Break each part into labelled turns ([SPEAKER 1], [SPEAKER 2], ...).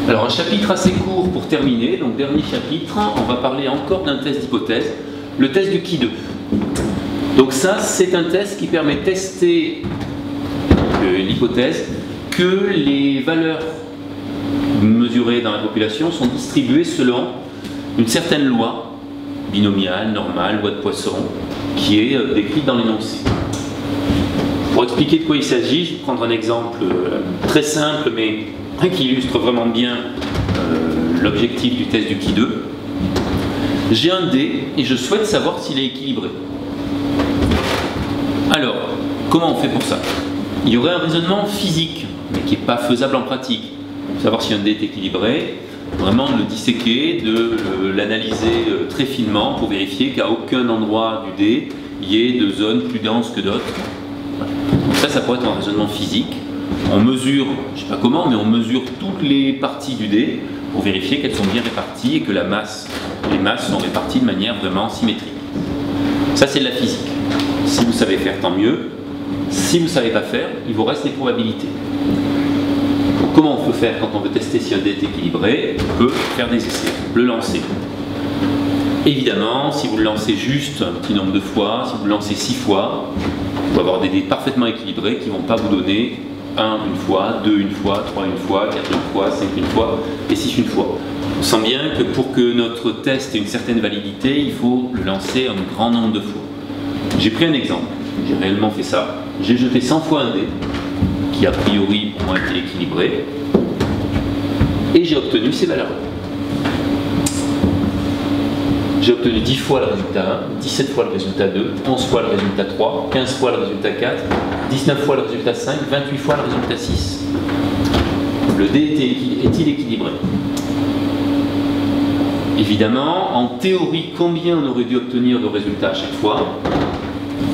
[SPEAKER 1] Alors un chapitre assez court pour terminer, donc dernier chapitre, on va parler encore d'un test d'hypothèse, le test du qui 2. Donc ça, c'est un test qui permet de tester l'hypothèse que les valeurs mesurées dans la population sont distribuées selon une certaine loi binomiale, normale, loi de Poisson, qui est décrite dans l'énoncé. Pour expliquer de quoi il s'agit, je vais prendre un exemple très simple, mais qui illustre vraiment bien l'objectif du test du qui 2. J'ai un dé et je souhaite savoir s'il est équilibré. Alors, comment on fait pour ça? Il y aurait un raisonnement physique, mais qui n'est pas faisable en pratique. Pour savoir si un dé est équilibré, vraiment de le disséquer, de l'analyser très finement pour vérifier qu'à aucun endroit du dé, il y ait de zones plus denses que d'autres. Donc ça pourrait être un raisonnement physique. On mesure, je ne sais pas comment, mais on mesure toutes les parties du dé pour vérifier qu'elles sont bien réparties et que les masses sont réparties de manière vraiment symétrique. Ça, c'est de la physique. Si vous savez faire, tant mieux. Si vous ne savez pas faire, il vous reste les probabilités. Donc, comment on peut faire quand on veut tester si un dé est équilibré? On peut faire des essais, le lancer. Évidemment, si vous le lancez juste un petit nombre de fois, si vous le lancez 6 fois, vous pouvez avoir des dés parfaitement équilibrés qui ne vont pas vous donner 1 une fois, 2 une fois, 3 une fois, 4 une fois, 5 une fois et 6 une fois. On sent bien que pour que notre test ait une certaine validité, il faut le lancer un grand nombre de fois. J'ai pris un exemple, j'ai réellement fait ça. J'ai jeté 100 fois un dé, qui a priori pour moi était équilibré, et j'ai obtenu ces valeurs-là. J'ai obtenu 10 fois le résultat 1, 17 fois le résultat 2, 11 fois le résultat 3, 15 fois le résultat 4, 19 fois le résultat 5, 28 fois le résultat 6. Le dé est-il équilibré? Évidemment, en théorie, combien on aurait dû obtenir de résultats à chaque fois?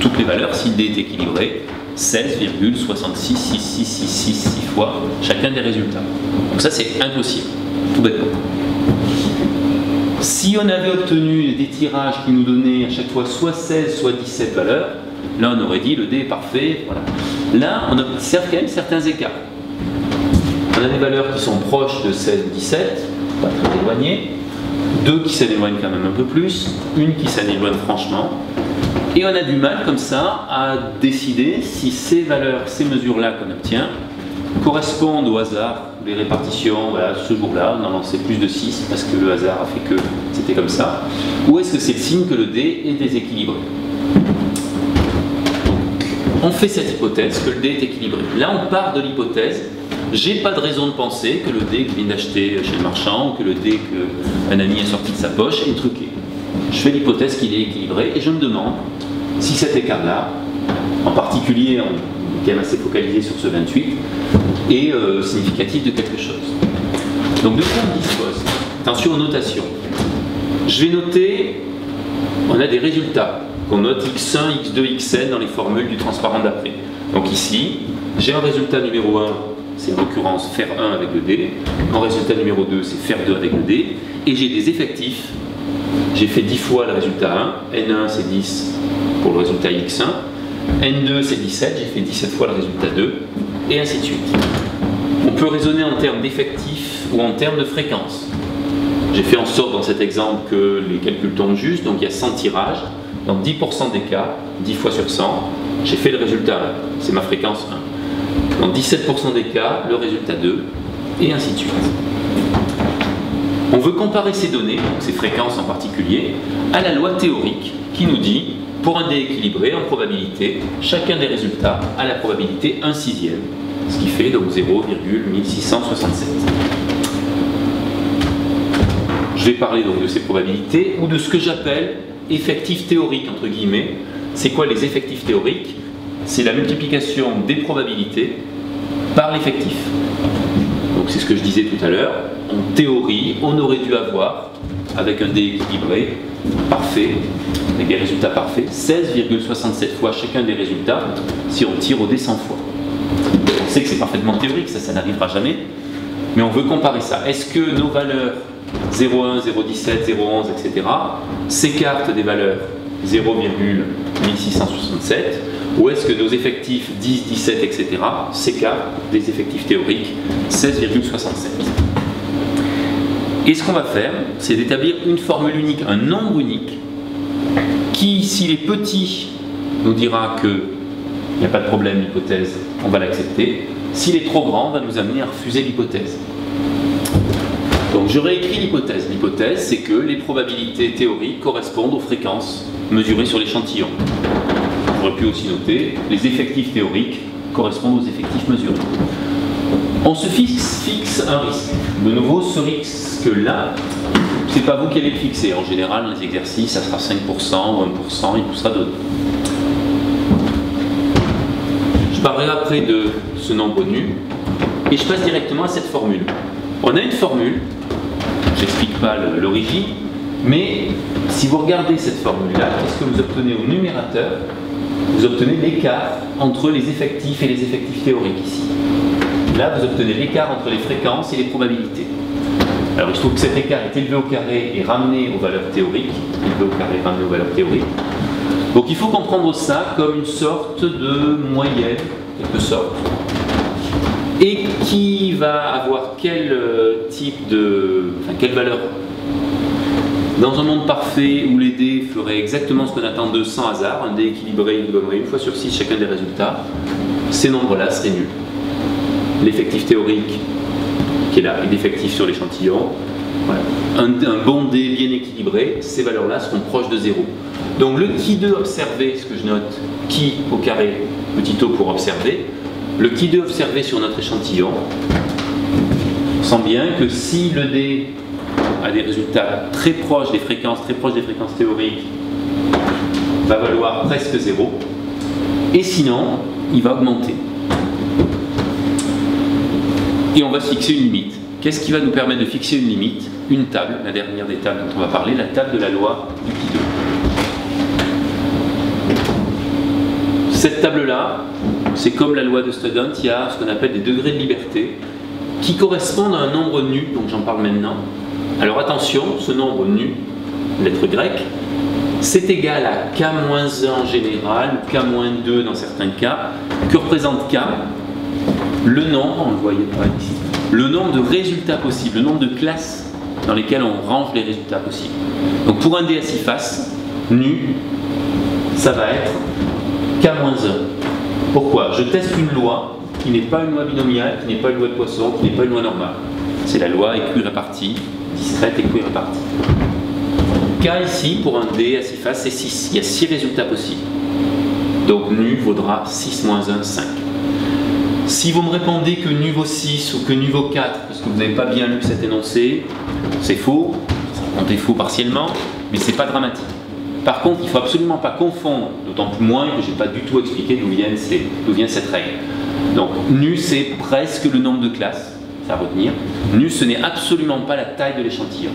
[SPEAKER 1] Toutes les valeurs, si le dé est équilibré, 16,66666 fois chacun des résultats. Donc ça, c'est impossible, tout bêtement. Si on avait obtenu des tirages qui nous donnaient à chaque fois soit 16, soit 17 valeurs, là on aurait dit le dé est parfait. Voilà. Là, on observe quand même certains écarts. On a des valeurs qui sont proches de 16 ou 17, pas très éloignées, 2 qui s'éloignent quand même un peu plus, une qui s'éloigne franchement, et on a du mal comme ça à décider si ces valeurs, ces mesures-là qu'on obtient, correspondent au hasard, les répartitions, voilà, ce jour-là, on en lançait plus de 6 parce que le hasard a fait que c'était comme ça, ou est-ce que c'est le signe que le dé est déséquilibré? On fait cette hypothèse que le dé est équilibré. Là, on part de l'hypothèse, j'ai pas de raison de penser que le dé que je viens d'acheter chez le marchand ou que le dé qu'un ami a sorti de sa poche est truqué. Je fais l'hypothèse qu'il est équilibré et je me demande si cet écart-là, en particulier, on est quand même assez focalisé sur ce 28, est significatif de quelque chose. Donc de quoi on dispose? Attention aux notations. Je vais noter, on a des résultats qu'on note x1, x2, xn dans les formules du transparent d'après. Donc ici, j'ai un résultat numéro 1, c'est en l'occurrence faire 1 avec le dé. Mon résultat numéro 2, c'est faire 2 avec le dé. Et j'ai des effectifs. J'ai fait 10 fois le résultat 1, n1 c'est 10 pour le résultat x1, n2 c'est 17, j'ai fait 17 fois le résultat 2, et ainsi de suite. On peut raisonner en termes d'effectifs ou en termes de fréquence. J'ai fait en sorte dans cet exemple que les calculs tombent juste, donc il y a 100 tirages, dans 10% des cas, 10 fois sur 100, j'ai fait le résultat 1, c'est ma fréquence 1. Dans 17% des cas, le résultat 2, et ainsi de suite. On veut comparer ces données, donc ces fréquences en particulier, à la loi théorique qui nous dit, pour un dé équilibré en probabilité, chacun des résultats a la probabilité 1/6, ce qui fait donc 0,1667. Je vais parler donc de ces probabilités ou de ce que j'appelle effectifs théoriques entre guillemets. C'est quoi les effectifs théoriques? C'est la multiplication des probabilités par l'effectif. Donc c'est ce que je disais tout à l'heure. En théorie, on aurait dû avoir, avec un dé équilibré, parfait, avec des résultats parfaits, 16,67 fois chacun des résultats si on tire au dé 100 fois. On sait que c'est parfaitement théorique, ça n'arrivera jamais, mais on veut comparer ça. Est-ce que nos valeurs 0,1, 0,17, 0,11, etc. s'écartent des valeurs 0,1667 ou est-ce que nos effectifs 10, 17, etc. s'écartent des effectifs théoriques 16,67? Et ce qu'on va faire, c'est d'établir une formule unique, un nombre unique, qui, s'il est petit, nous dira qu'il n'y a pas de problème, l'hypothèse, on va l'accepter. S'il est trop grand, va nous amener à refuser l'hypothèse. Donc je réécris l'hypothèse. L'hypothèse, c'est que les probabilités théoriques correspondent aux fréquences mesurées sur l'échantillon. J'aurais pu aussi noter les effectifs théoriques correspondent aux effectifs mesurés. On se fixe un risque. De nouveau, ce risque-là, c'est pas vous qui allez le fixer. En général, dans les exercices, ça sera 5% ou 1%, il vous sera donné. Je parlerai après de ce nombre nu et je passe directement à cette formule. On a une formule, je n'explique pas l'origine, mais si vous regardez cette formule-là, qu'est-ce que vous obtenez au numérateur? Vous obtenez l'écart entre les effectifs et les effectifs théoriques ici. Là, vous obtenez l'écart entre les fréquences et les probabilités. Alors, il se trouve que cet écart est élevé au carré et ramené aux valeurs théoriques. Élevé au carré et ramené aux valeurs théoriques. Donc, il faut comprendre ça comme une sorte de moyenne, quelque sorte. Et qui va avoir quel type de... Enfin, quelle valeur? Dans un monde parfait où les dés feraient exactement ce qu'on attend d'eux sans hasard, un dé équilibré nous donnerait une fois sur 6 chacun des résultats, ces nombres-là seraient nuls. L'effectif théorique qui est là et l'effectif sur l'échantillon, voilà. Un bon dé bien équilibré, ces valeurs-là seront proches de 0. Donc le qui2 observé, ce que je note, qui au carré, petit o pour observer, le qui2 observé sur notre échantillon, on sent bien que si le dé a des résultats très proches des fréquences, théoriques, va valoir presque 0, et sinon, il va augmenter. Et on va se fixer une limite. Qu'est-ce qui va nous permettre de fixer une limite? Une table, la dernière des tables dont on va parler, la table de la loi du qui2. Cette table-là, c'est comme la loi de Student, il y a ce qu'on appelle des degrés de liberté qui correspondent à un nombre nu, donc j'en parle maintenant. Alors attention, ce nombre nu, lettre grecque, c'est égal à k-1 en général, ou k-2 dans certains cas, que représente k, le nombre, on le voyait pas ici, le nombre de résultats possibles, le nombre de classes dans lesquelles on range les résultats possibles. Donc pour un dé à 6 faces, nu, ça va être k-1. Pourquoi? Je teste une loi qui n'est pas une loi binomiale, qui n'est pas une loi de Poisson, qui n'est pas une loi normale. C'est la loi équi-répartie, discrète équi-répartie. K ici, pour un dé à 6 faces, c'est 6. Il y a 6 résultats possibles. Donc nu vaudra 6 moins 1, 5. Si vous me répondez que nu vaut 6 ou que nu vaut 4, parce que vous n'avez pas bien lu cet énoncé, c'est faux, c'est faux partiellement, mais c'est pas dramatique. Par contre, il ne faut absolument pas confondre, d'autant plus moins que je n'ai pas du tout expliqué d'où vient cette règle. Donc nu, c'est presque le nombre de classes, c'est à retenir. Nu, ce n'est absolument pas la taille de l'échantillon.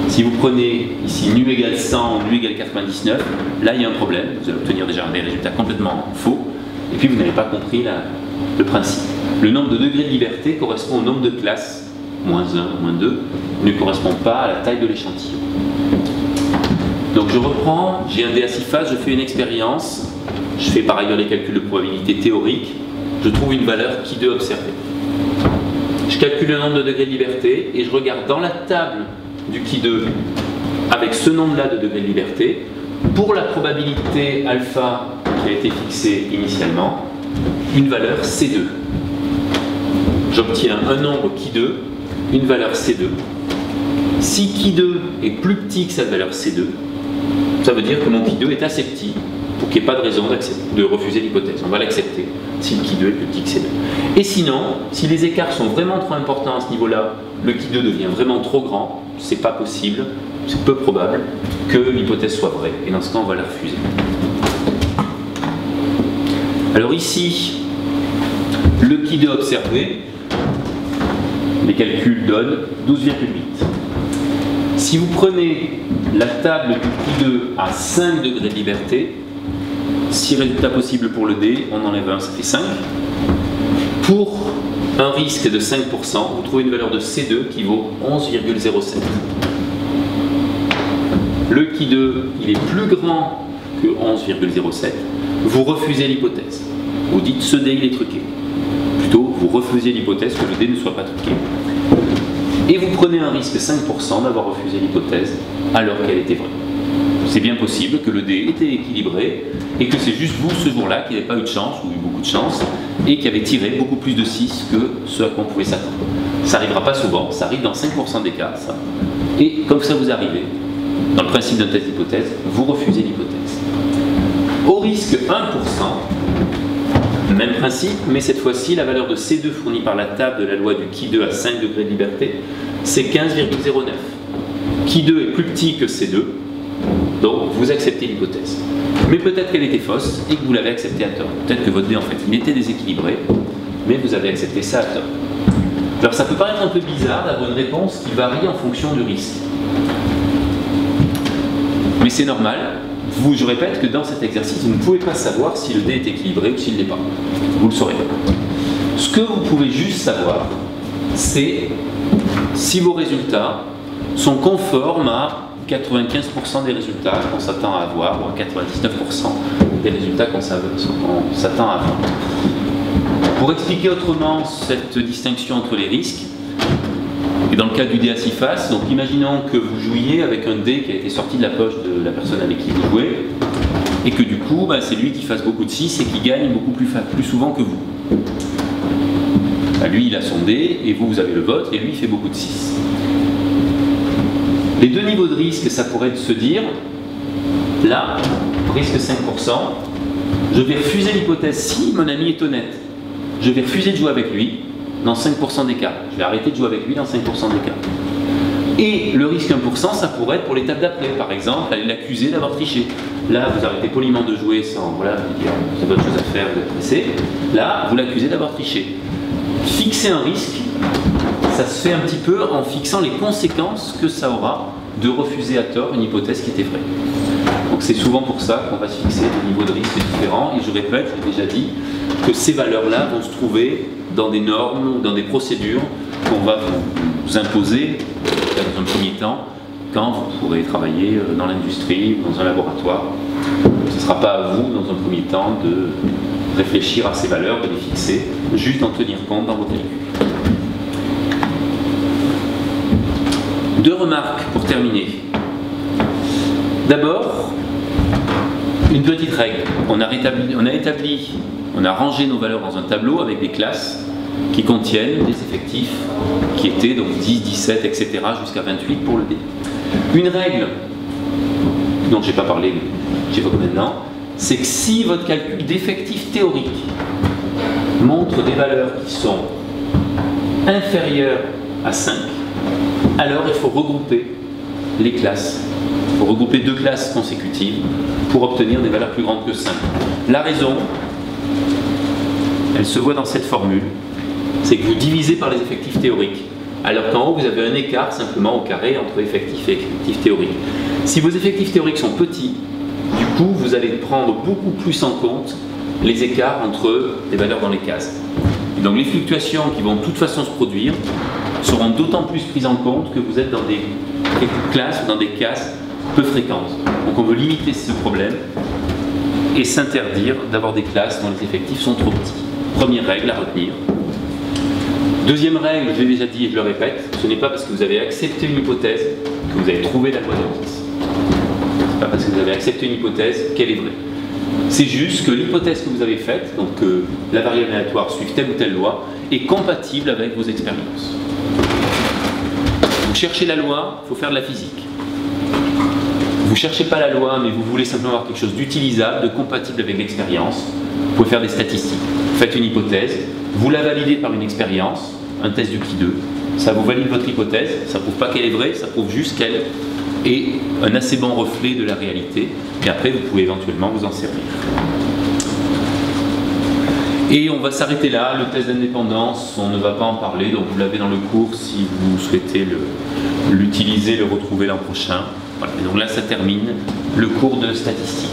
[SPEAKER 1] Si vous prenez ici nu égale 100 ou nu égale 99, là il y a un problème, vous allez obtenir déjà des résultats complètement faux, et puis vous n'avez pas compris le principe. Le nombre de degrés de liberté correspond au nombre de classes, moins 1, moins 2, ne correspond pas à la taille de l'échantillon. Donc je reprends, j'ai un dé à 6 faces, je fais une expérience, je fais par ailleurs les calculs de probabilité théorique, je trouve une valeur qui2 observée. Je calcule le nombre de degrés de liberté et je regarde dans la table du qui2 avec ce nombre-là de degrés de liberté, pour la probabilité alpha qui a été fixée initialement, une valeur C2. J'obtiens un nombre qui2, une valeur C2. Si qui2 est plus petit que cette valeur C2, ça veut dire que mon qui2 est assez petit pour qu'il n'y ait pas de raison de refuser l'hypothèse. On va l'accepter si le qui2 est plus petit que C2. Et sinon, si les écarts sont vraiment trop importants à ce niveau-là, le qui2 devient vraiment trop grand, c'est pas possible, c'est peu probable que l'hypothèse soit vraie. Et dans ce cas, on va la refuser. Alors ici, le qui2 observé, les calculs donnent 12,8. Si vous prenez la table du qui2 à 5 degrés de liberté, 6 résultats possibles pour le dé, on enlève 1, ça fait 5. Pour un risque de 5%, vous trouvez une valeur de C2 qui vaut 11,07. Le qui2, il est plus grand que 11,07. Vous refusez l'hypothèse. Vous dites ce dé il est truqué. Plutôt, vous refusez l'hypothèse que le dé ne soit pas truqué. Et vous prenez un risque 5% d'avoir refusé l'hypothèse alors qu'elle était vraie. C'est bien possible que le dé était équilibré et que c'est juste vous ce jour-là qui n'avez pas eu de chance ou eu beaucoup de chance et qui avez tiré beaucoup plus de 6 que ce à quoi on pouvait s'attendre. Ça n'arrivera pas souvent, ça arrive dans 5% des cas, ça. Et comme ça vous arrivez, dans le principe d'un test d'hypothèse, vous refusez l'hypothèse. Au risque 1%, même principe, mais cette fois-ci, la valeur de C2 fournie par la table de la loi du Qui2 à 5 degrés de liberté, c'est 15,09. Qui2 est plus petit que C2, donc vous acceptez l'hypothèse. Mais peut-être qu'elle était fausse et que vous l'avez acceptée à tort. Peut-être que votre dé, en fait, il était déséquilibré, mais vous avez accepté ça à tort. Alors ça peut paraître un peu bizarre d'avoir une réponse qui varie en fonction du risque. Mais c'est normal. Je répète que dans cet exercice, vous ne pouvez pas savoir si le dé est équilibré ou s'il ne l'est pas. Vous le saurez pas. Ce que vous pouvez juste savoir, c'est si vos résultats sont conformes à 95% des résultats qu'on s'attend à avoir, ou à 99% des résultats qu'on s'attend à avoir. Pour expliquer autrement cette distinction entre les risques, et dans le cas du dé à 6 faces, donc imaginons que vous jouiez avec un dé qui a été sorti de la poche de la personne avec qui vous jouez, et que du coup, c'est lui qui fasse beaucoup de 6 et qui gagne beaucoup plus souvent que vous. Lui, il a son dé, et vous avez le vôtre, et lui, il fait beaucoup de 6. Les deux niveaux de risque, ça pourrait se dire, là, risque 5%, je vais refuser l'hypothèse si mon ami est honnête. Je vais refuser de jouer avec lui dans 5% des cas. Je vais arrêter de jouer avec lui dans 5% des cas. Et le risque 1%, ça pourrait être pour l'étape d'après. Par exemple, aller l'accuser d'avoir triché. Là, vous arrêtez poliment de jouer sans, voilà, vous dire, vous avez autre chose à faire, vous êtes pressé. Là, vous l'accusez d'avoir triché. Fixer un risque, ça se fait un petit peu en fixant les conséquences que ça aura de refuser à tort une hypothèse qui était vraie. Donc c'est souvent pour ça qu'on va se fixer des niveaux de risque différents. Et je répète, je l'ai déjà dit, que ces valeurs-là vont se trouver dans des normes ou dans des procédures qu'on va vous imposer dans un premier temps quand vous pourrez travailler dans l'industrie ou dans un laboratoire. Ce ne sera pas à vous, dans un premier temps, de réfléchir à ces valeurs, de les fixer, juste en tenir compte dans vos calculs. Deux remarques pour terminer. D'abord, une petite règle. On a rangé nos valeurs dans un tableau avec des classes qui contiennent des effectifs qui étaient donc 10, 17, etc. jusqu'à 28 pour le dé. Une règle dont je n'ai pas parlé, mais j'évoque maintenant, c'est que si votre calcul d'effectifs théoriques montre des valeurs qui sont inférieures à 5, alors il faut regrouper les classes. Il faut regrouper deux classes consécutives pour obtenir des valeurs plus grandes que 5. La raison, elle se voit dans cette formule, c'est que vous divisez par les effectifs théoriques, alors qu'en haut vous avez un écart simplement au carré entre effectifs et effectifs théoriques. Si vos effectifs théoriques sont petits, du coup vous allez prendre beaucoup plus en compte les écarts entre les valeurs dans les cases. Et donc les fluctuations qui vont de toute façon se produire seront d'autant plus prises en compte que vous êtes dans des classes ou dans des cases peu fréquentes. Donc on veut limiter ce problème et s'interdire d'avoir des classes dont les effectifs sont trop petits. Première règle à retenir. Deuxième règle, je l'ai déjà dit et je le répète, ce n'est pas parce que vous avez accepté une hypothèse que vous avez trouvé la loi de Hawkins. Ce n'est pas parce que vous avez accepté une hypothèse qu'elle est vraie. C'est juste que l'hypothèse que vous avez faite, donc que la variable aléatoire suive telle ou telle loi, est compatible avec vos expériences. Vous cherchez la loi, il faut faire de la physique. Vous ne cherchez pas la loi, mais vous voulez simplement avoir quelque chose d'utilisable, de compatible avec l'expérience, vous pouvez faire des statistiques. Vous faites une hypothèse, vous la validez par une expérience, un test du Qui2, ça vous valide votre hypothèse, ça ne prouve pas qu'elle est vraie, ça prouve juste qu'elle est un assez bon reflet de la réalité, et après vous pouvez éventuellement vous en servir. Et on va s'arrêter là, le test d'indépendance, on ne va pas en parler, donc vous l'avez dans le cours si vous souhaitez l'utiliser, le retrouver l'an prochain. Voilà. Et donc là ça termine le cours de statistique.